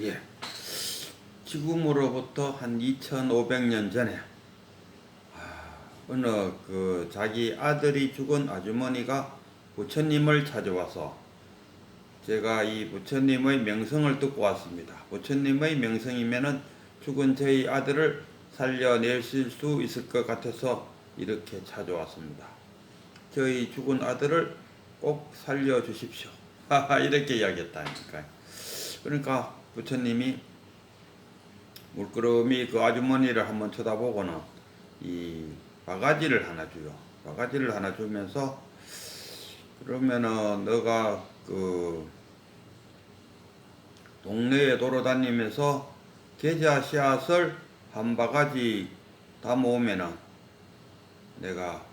예. 지금으로부터 한 2500년 전에 어느 자기 아들이 죽은 아주머니가 부처님을 찾아와서 제가 이 부처님의 명성을 듣고 왔습니다. 부처님의 명성이면은 죽은 저희 아들을 살려내실 수 있을 것 같아서 이렇게 찾아왔습니다. 저희 죽은 아들을 꼭 살려주십시오. 이렇게 이야기했다니까요. 그러니까 부처님이 물끄러미 그 아주머니를 한번 쳐다보고는 이 바가지를 하나 줘요. 바가지를 하나 주면서 그러면은 너가 그 동네에 돌아다니면서 계좌 씨앗을 한 바가지 다 모으면은 내가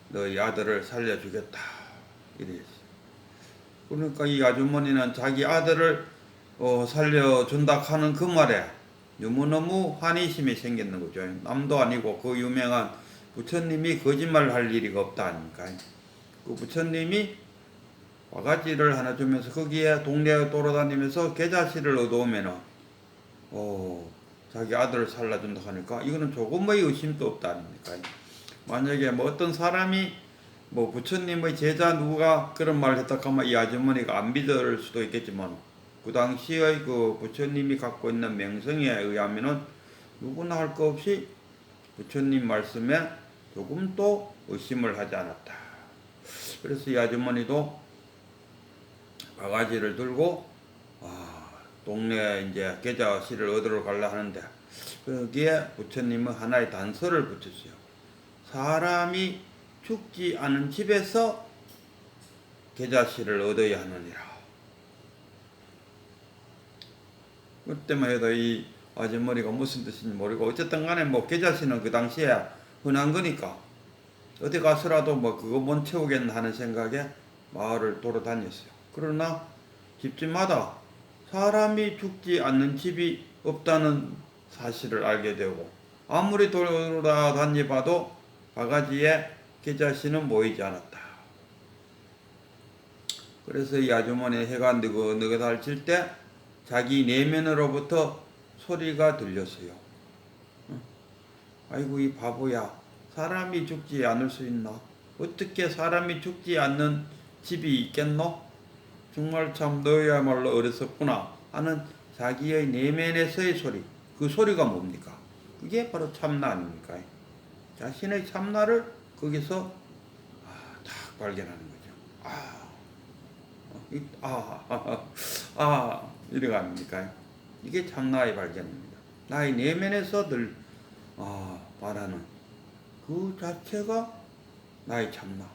너희 아들을 살려주겠다 이랬어요. 그러니까 이 아주머니는 자기 아들을 살려준다 하는 그 말에 너무너무 환희심이 생겼는 거죠. 남도 아니고 그 유명한 부처님이 거짓말을 할 일이 없다니까. 그 부처님이 바가지를 하나 주면서 거기에 동네에 돌아다니면서 계좌씨를 얻어오면은 자기 아들을 살려준다 하니까 이거는 조금의 의심도 없다니까. 만약에 뭐 어떤 사람이 뭐 부처님의 제자 누가 그런 말을 했다 하면 이 아주머니가 안 믿을 수도 있겠지만 그 당시의 그 부처님이 갖고 있는 명성에 의하면은 누구나 할 거 없이 부처님 말씀에 조금도 의심을 하지 않았다. 그래서 이 아주머니도 바가지를 들고 동네 이제 계좌씨를 얻으러 가려 하는데 거기에 부처님은 하나의 단서를 붙였어요. 사람이 죽지 않은 집에서 계좌씨를 얻어야 하느니라. 그때만 해도 이 아주머니가 무슨 뜻인지 모르고 어쨌든 간에 뭐 계좌씨는 그 당시에 흔한 거니까 어디 가서라도 뭐 그거 못 채우겠나 하는 생각에 마을을 돌아다녔어요. 그러나 집집마다 사람이 죽지 않는 집이 없다는 사실을 알게 되고 아무리 돌아다녀봐도 바가지에 계좌씨는 보이지 않았다. 그래서 이 아주머니 해가 느긋느긋할 때 자기 내면으로부터 소리가 들렸어요. 아이고 이 바보야, 사람이 죽지 않을 수 있나? 어떻게 사람이 죽지 않는 집이 있겠노? 정말 참 너야말로 어리석구나 하는 자기의 내면에서의 소리. 그 소리가 뭡니까? 그게 바로 참나 아닙니까? 자신의 참나를 거기서 딱 발견하는 거죠. 이래가 아닙니까? 이게 참나의 발견입니다. 나의 내면에서 늘 말하는 그 자체가 나의 참나.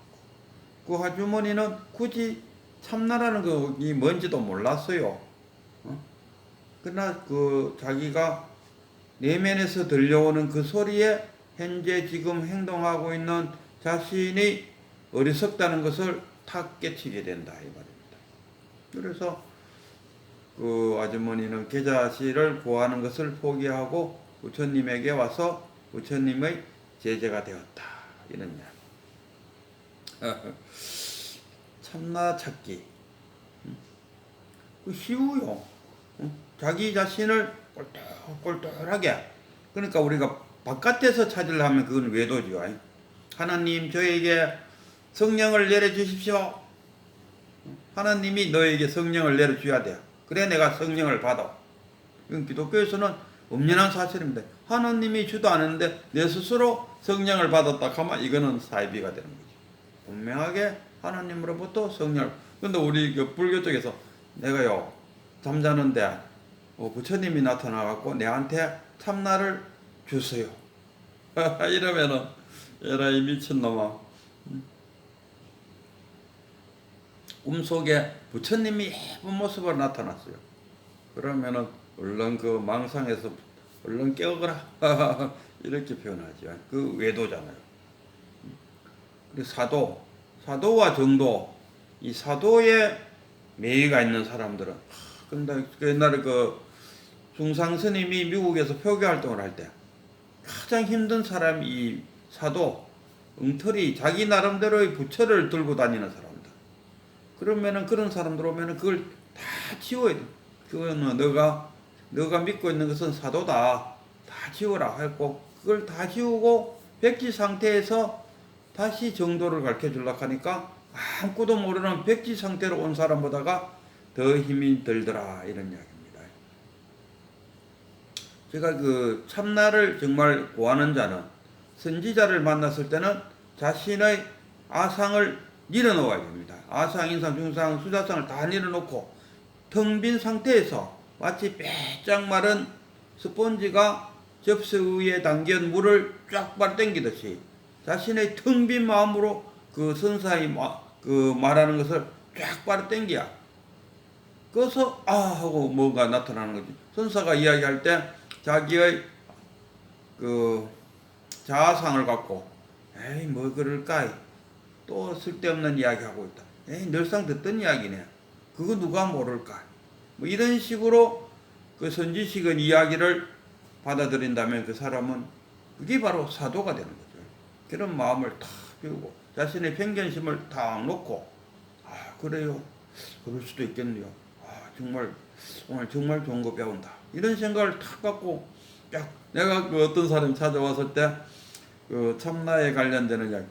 그 아주머니는 굳이 참나라는 것이 뭔지도 몰랐어요. 그러나 그 자기가 내면에서 들려오는 그 소리에 현재 지금 행동하고 있는 자신이 어리석다는 것을 탁 깨치게 된다 이 말입니다. 그래서 그 아주머니는 계좌씨를 구하는 것을 포기하고 부처님에게 와서 부처님의 제자가 되었다 이런 이야기. 참나 찾기 쉬워요. 자기 자신을 꼴똘꼴똘하게. 그러니까 우리가 바깥에서 찾으려면 그건 외도죠. 하나님 저에게 성령을 내려주십시오. 하나님이 너에게 성령을 내려줘야 돼. 그래 내가 성령을 받아. 이건 기독교에서는 엄연한 사실입니다. 하나님이 주도 않았는데 내 스스로 성령을 받았다 하면 이거는 사이비가 되는 거죠. 분명하게 하나님으로부터 성령을. 근데 우리 그 불교 쪽에서 내가요 잠자는데 부처님이 나타나갖고 내한테 참나를 주세요. 이러면은 에라이 미친놈아. 꿈속에 부처님이 예쁜 모습으로 나타났어요. 그러면은 얼른 그 망상에서 얼른 깨어거라. 이렇게 표현하죠. 그 외도잖아요. 그리고 사도와 정도, 이 사도에 매의가 있는 사람들은 근데 옛날에 그 중상 스님이 미국에서 표교 활동을 할 때 가장 힘든 사람이 이 사도, 엉터리 자기 나름대로의 부처를 들고 다니는 사람들. 그러면은 그런 사람들 오면은 그걸 다 지워야 돼. 그거는 너가 너가 믿고 있는 것은 사도다. 다 지우라 했고 그걸 다 지우고 백지 상태에서 다시 정도를 가르쳐 주려고 하니까 아무것도 모르는 백지 상태로 온 사람보다가 더 힘이 들더라 이런 이야기입니다. 제가 그 참나를 정말 구하는 자는 선지자를 만났을 때는 자신의 아상을 내려놓아야 됩니다. 아상, 인상, 중상, 수자상을 다 내려놓고 텅 빈 상태에서 마치 빼짝 마른 스펀지가 접시 위에 담긴 물을 쫙 빨아당기듯이 자신의 텅 빈 마음으로 그 선사의 그 말하는 것을 쫙 빨아당겨야 그래서 하고 뭔가 나타나는 거지. 선사가 이야기할 때 자기의 그 자아상을 갖고 에이 뭐 그럴까 또 쓸데없는 이야기하고 있다. 에이 늘상 듣던 이야기네. 그거 누가 모를까. 뭐 이런 식으로 그 선지식은 이야기를 받아들인다면 그 사람은 그게 바로 사도가 되는 거죠. 그런 마음을 탁 비우고 자신의 편견심을 탁 놓고 그래요. 그럴 수도 있겠네요. 정말 오늘 정말 좋은 거 배운다. 이런 생각을 탁 갖고 내가 그 어떤 사람이 찾아왔을 때 그 참나에 관련되는 이야기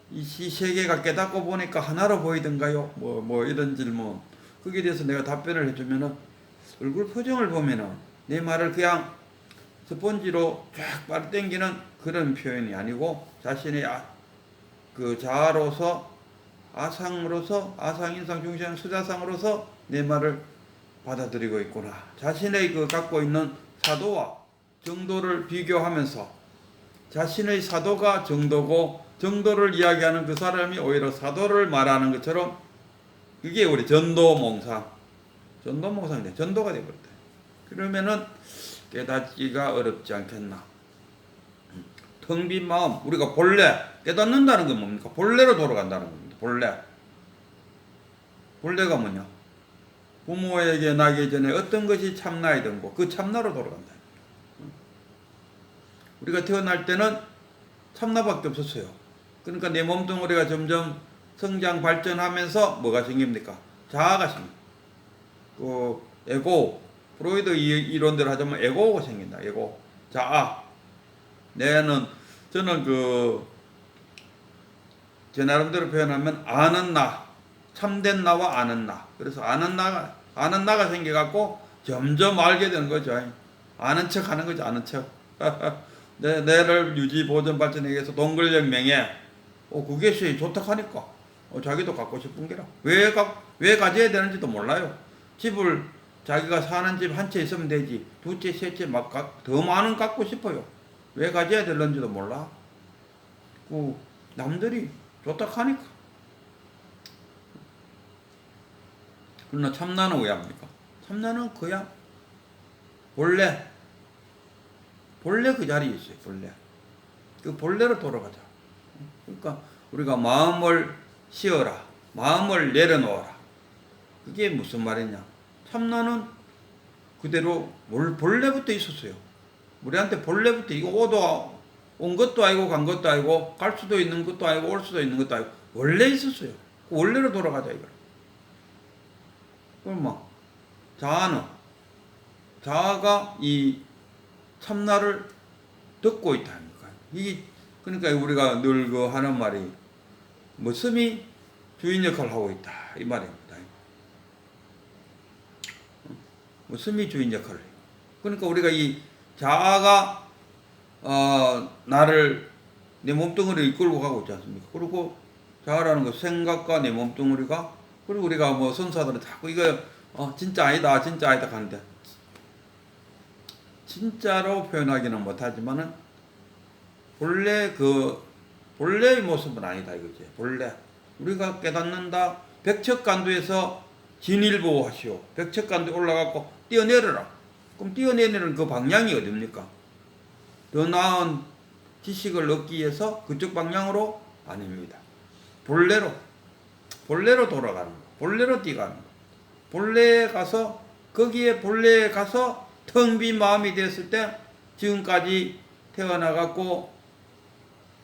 이 세계가 깨닫고 보니까 하나로 보이던가요? 뭐 이런 질문. 거기에 대해서 내가 답변을 해주면은 얼굴 표정을 보면은 내 말을 그냥 스펀지로 쫙 빨아당기는 그런 표현이 아니고 자신의 그 자아로서 아상으로서 아상, 인상, 중상, 수자상으로서 내 말을 받아들이고 있구나. 자신의 그 갖고 있는 사도와 정도를 비교하면서 자신의 사도가 정도고 정도를 이야기하는 그 사람이 오히려 사도를 말하는 것처럼 그게 우리 전도몽상. 전도몽상인데 전도가 되어버렸다. 그러면은 깨닫기가 어렵지 않겠나. 텅 빈 마음, 우리가 본래 깨닫는다는 건 뭡니까? 본래로 돌아간다는 겁니다. 본래가 뭐냐? 부모에게 나기 전에 어떤 것이 참나이든 그 참나로 돌아간다. 우리가 태어날 때는 참나밖에 없었어요. 그러니까 내 몸뚱아리가 점점 성장 발전하면서 뭐가 생깁니까? 자아가 생깁니다. 그 에고, 프로이드 이론대로 하자면 에고가 생긴다. 에고, 자아. 저는 제 나름대로 표현하면 아는 나, 참된 나와 아는 나. 그래서 아는 나가 생겨갖고 점점 알게 되는 거죠. 아는 척 하는 거죠. 아는 척. 내를 유지, 보존, 발전하기 위해서 동글영명에 그게 좋다 하니까 자기도 갖고 싶은 게라. 왜 가져야 되는지도 몰라요. 집을 자기가 사는 집 한 채 있으면 되지. 두 채, 세 채 더 많은 갖고 싶어요. 왜 가져야 되는지도 몰라. 남들이 좋다 하니까. 그러나 참나는 왜 합니까? 참나는 그냥 본래 그 자리에 있어요. 그 본래로 돌아가자. 그러니까 우리가 마음을 쉬어라. 마음을 내려놓아라. 그게 무슨 말이냐? 참나는 그대로 본래부터 있었어요. 우리한테 본래부터 이거 온 것도 아니고 간 것도 아니고 갈 수도 있는 것도 아니고 올 수도 있는 것도 아니고 원래 있었어요. 그 원래로 돌아가자 이거. 그럼 자아가 이 참나를 듣고 있다 하니까. 그러니까 우리가 늘 하는 말이 스미 주인 역할을 하고 있다 이 말입니다. 스미 주인 역할을 해요. 그러니까 우리가 이 자아가 나를 내 몸뚱이를 이끌고 가고 있지 않습니까? 그리고 자아라는 거 생각과 내 몸뚱이가 그리고 우리가 선사들은 자꾸 이거 진짜 아니다 하는데 진짜로 표현하기는 못하지만은 본래의 모습은 아니다 이거지. 본래 우리가 깨닫는다. 백척간두에서 진일보하시오. 백척간두에 올라가고 뛰어내려라. 그럼 뛰어내리는 그 방향이 어딥니까? 더 나은 지식을 얻기 위해서 그쪽 방향으로 아닙니다. 본래로 돌아가는 거. 본래로 뛰어가는 거. 본래에 가서 텅 빈 마음이 됐을 때 지금까지 태어나갖고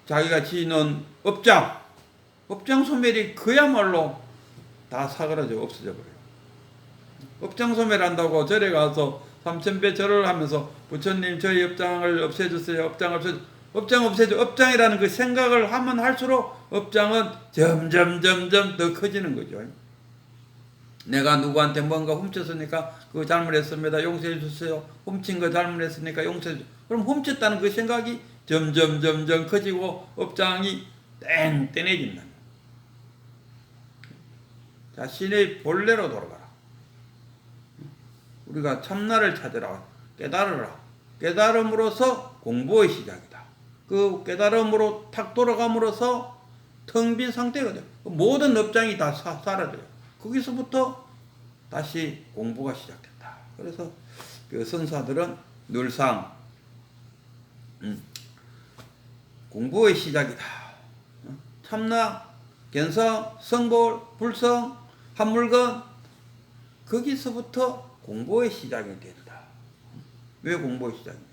자기가 지는 업장 소멸이 그야말로 다 사그라져 없어져 버려요. 업장소멸한다고 절에 가서 삼천배 절을 하면서 부처님 저희 업장을 없애주세요. 업장 없애줘. 업장이라는 그 생각을 하면 할수록 업장은 점점 더 커지는 거죠. 내가 누구한테 뭔가 훔쳤으니까 그거 잘못했습니다. 용서해 주세요. 훔친 거 잘못했으니까 용서해 주세요. 그럼 훔쳤다는 그 생각이 점점 커지고 업장이 땡땡해진다. 자신의 본래로 돌아가라. 우리가 참나를 찾으라. 깨달으라. 깨달음으로써 공부의 시작이다. 그 깨달음으로 탁 돌아감으로써 텅 빈 상태가 돼요. 모든 업장이 다 사라져요. 거기서부터 다시 공부가 시작된다. 그래서 그 선사들은 늘상 공부의 시작이다. 참나, 견성, 성볼, 불성, 한물건 거기서부터 공부의 시작이 된다. 왜 공부의 시작이냐?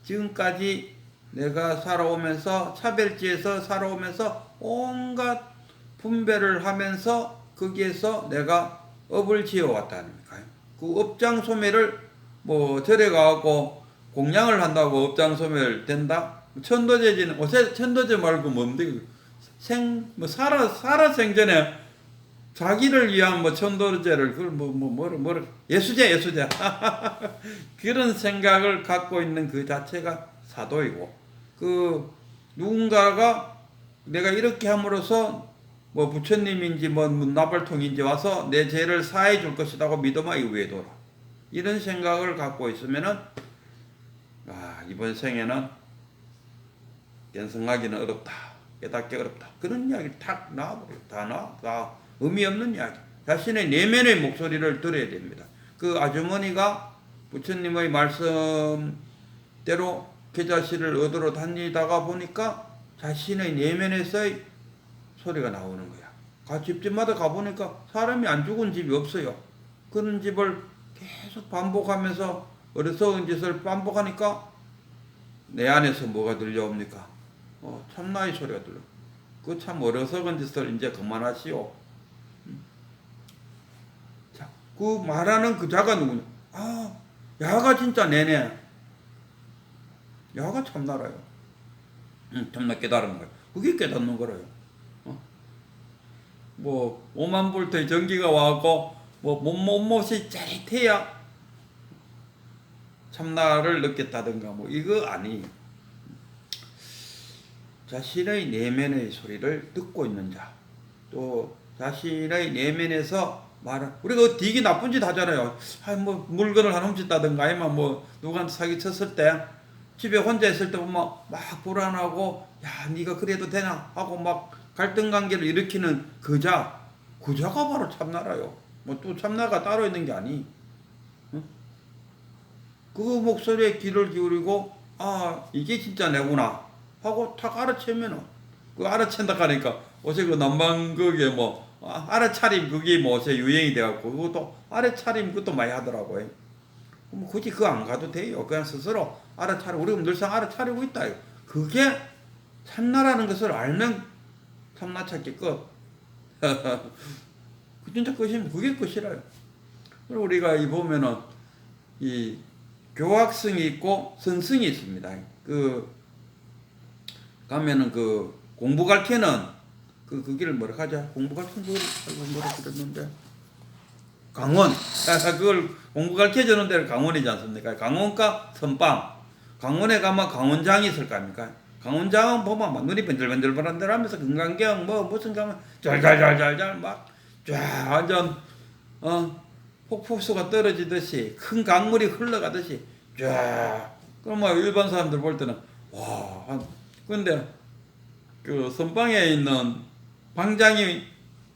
지금까지 내가 살아오면서 차별지에서 살아오면서 온갖 분별을 하면서 거기에서 내가 업을 지어왔다는 거예요. 그 업장 소멸을 뭐 절에 가고 공양을 한다고 업장 소멸 된다? 천도제지는 천도제 말고 뭔데? 살아 생전에 자기를 위한 천도제를 그걸 예수제 그런 생각을 갖고 있는 그 자체가 사도이고, 그 누군가가 내가 이렇게 함으로써 부처님인지 나발통인지 와서 내 죄를 사해 줄 것이라고 믿어마 외도라. 이런 생각을 갖고 있으면은 이번 생에는 견성하기는 어렵다. 깨닫기 어렵다. 그런 이야기를 탁 나와버려요. 다 의미 없는 이야기. 자신의 내면의 목소리를 들어야 됩니다. 그 아주머니가 부처님의 말씀대로 계자실을 얻으러 다니다가 보니까 자신의 내면에서의 소리가 나오는 거야. 집마다 가보니까 사람이 안 죽은 집이 없어요. 그런 집을 계속 반복하면서 어리석은 짓을 반복하니까 내 안에서 뭐가 들려옵니까? 참나의 소리가 들려. 그 참 어리석은 짓을 이제 그만하시오. 자, 그 말하는 그 자가 누구냐? 야가 진짜 내내. 야가 참나라요. 참나 깨달은 거예요. 그게 깨닫는 거라요. 5만 볼트의 전기가 와갖고 몸못이 짜릿해야 참나를 느꼈다든가 이거 아니. 자신의 내면의 소리를 듣고 있는 자, 또 자신의 내면에서 우리가 되게 나쁜 짓 하잖아요. 물건을 하나 훔쳤다든가 아니면 누구한테 사기쳤을 때 집에 혼자 있을 때 보면 막 불안하고 네가 그래도 되나 하고 막 갈등 관계를 일으키는 그자가 바로 참나라요. 또 참나가 따로 있는 게 아니. 그 목소리에 귀를 기울이고 이게 진짜 내구나 하고 탁 알아채면은, 그 알아챈다 하니까 어제 그 남방극에 알아차림 그게 어제 유행이 돼갖고 그것도 알아차림 그것도 많이 하더라고요. 굳이 그거 안 가도 돼요. 그냥 스스로 알아차리고, 우리가 늘상 알아차리고 있다. 그게 참나라는 것을 알면 참나 찾기 끝. 그 진짜 끝이면 그게 끝이라요. 그리고 우리가 보면은 이 교학성이 있고 선성이 있습니다. 가면은 공부 가르치는 그 길을 뭐라 하자? 공부 가르치는 걸 뭐라 그랬는데, 강원. 그걸 공부 가르쳐 주는 데를 강원이지 않습니까? 강원과 선방. 강원에 가면 강원장이 있을 거 아닙니까? 강원장은 보면 막 눈이 번들번들번들 하면서 금강경 무슨 가면 잘잘잘잘잘 막 쫙 완전 폭포수가 떨어지듯이 큰 강물이 흘러가듯이 쫙. 그럼 일반 사람들 볼 때는 근데 그 선방에 있는 방장이,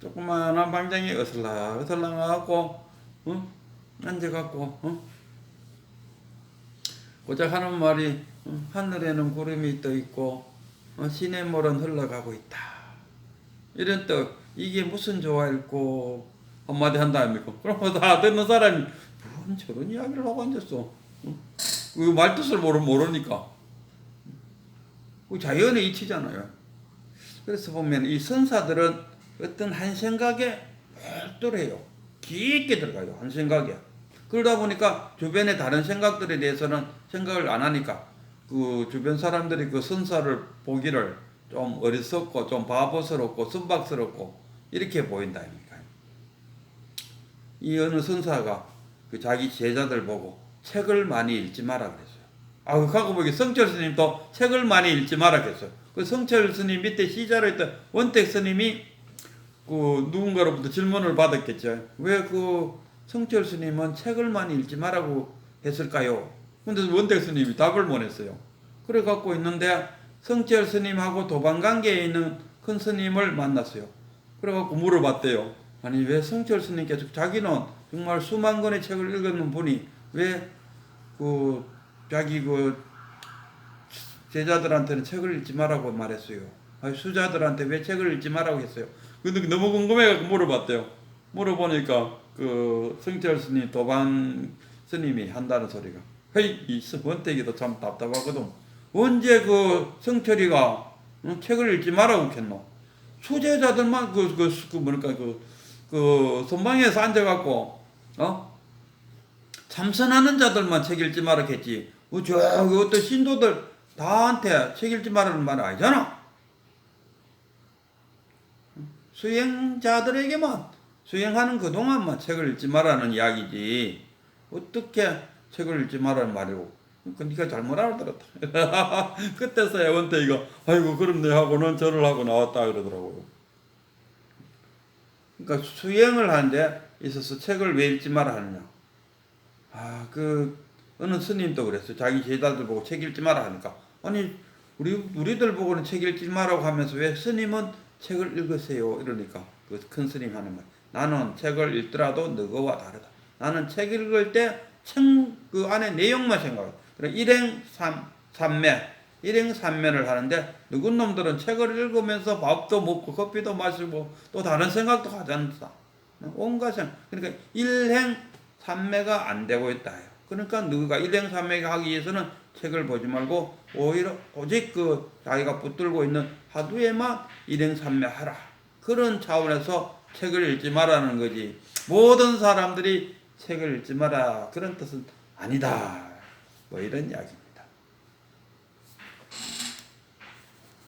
조그마한 방장이 어슬랑하고 앉아갖고 고작 하는 말이 하늘에는 구름이 떠 있고 시냇물은 흘러가고 있다. 이런 뜻. 이게 무슨 조화일꼬 한마디 한다 아닙니까? 그럼 다 듣는 사람이 뭔 저런 이야기를 하고 앉았어. 그 말뜻을 모르니까. 그 자연의 이치잖아요. 그래서 보면 이 선사들은 어떤 한 생각에 몰두해요. 깊게 들어가요. 한 생각에. 그러다 보니까 주변의 다른 생각들에 대해서는 생각을 안 하니까 그 주변 사람들이 그 선사를 보기를 좀 어리석고 좀 바보스럽고 순박스럽고 이렇게 보인다 아닙니까? 이 어느 선사가 그 자기 제자들 보고 책을 많이 읽지 마라 그랬어요. 가고 보기 성철 스님도 책을 많이 읽지 마라 그랬어요. 그 성철 스님 밑에 시자로 있던 원택 스님이 그 누군가로부터 질문을 받았겠죠. 왜 그 성철 스님은 책을 많이 읽지 말라고 했을까요? 근데 원택 스님이 답을 못 했어요. 그래 갖고 있는데 성철 스님하고 도반관계에 있는 큰 스님을 만났어요. 그래 갖고 물어봤대요. 아니 왜 성철 스님께서 자기는 정말 수만 권의 책을 읽었는 분이 왜 그 자기 그 제자들한테는 책을 읽지 말라고 말했어요. 아니 수자들한테 왜 책을 읽지 말라고 했어요. 근데 너무 궁금해가지고 물어봤대요. 물어보니까 그 성철 스님 도반 스님이 한다는 소리가 헤이 이 원택이도 참 답답하거든. 언제 그 성철이가 책을 읽지 말라고 했노? 수제자들만 뭐랄까 그 선방에서 앉아갖고 참선하는 자들만 책 읽지 말라 했지. 저기 어떤 신도들 다한테 책 읽지 말라는 말 아니잖아. 수행자들에게만 수행하는 그동안만 책을 읽지 말라는 이야기지. 어떻게 책을 읽지 말라는 말이고. 네가 잘못 알아들었다. 그때서야 원태이가 아이고 그럼 내 하고는 절을 하고 나왔다 그러더라고요. 그러니까 수행을 하는데 있어서 책을 왜 읽지 말아 하느냐. 어느 스님도 그랬어요. 자기 제자들 보고 책 읽지 마라 하니까. 아니, 우리들 보고는 책 읽지 마라고 하면서 왜 스님은 책을 읽으세요? 이러니까. 그 큰 스님 하는 말. 나는 책을 읽더라도 너와 다르다. 나는 책 읽을 때 그 안에 내용만 생각해. 일행 삼매. 일행삼매를 하는데, 누군 놈들은 책을 읽으면서 밥도 먹고 커피도 마시고 또 다른 생각도 하지 않다. 온갖 생각. 그러니까 일행삼매가 안 되고 있다. 그러니까 누가 일행삼매가 하기 위해서는 책을 보지 말고 오히려 오직 그 자기가 붙들고 있는 화두에만 일행삼매하라. 그런 차원에서 책을 읽지 말라는 거지. 모든 사람들이 책을 읽지 마라. 그런 뜻은 아니다. 뭐 이런 이야기.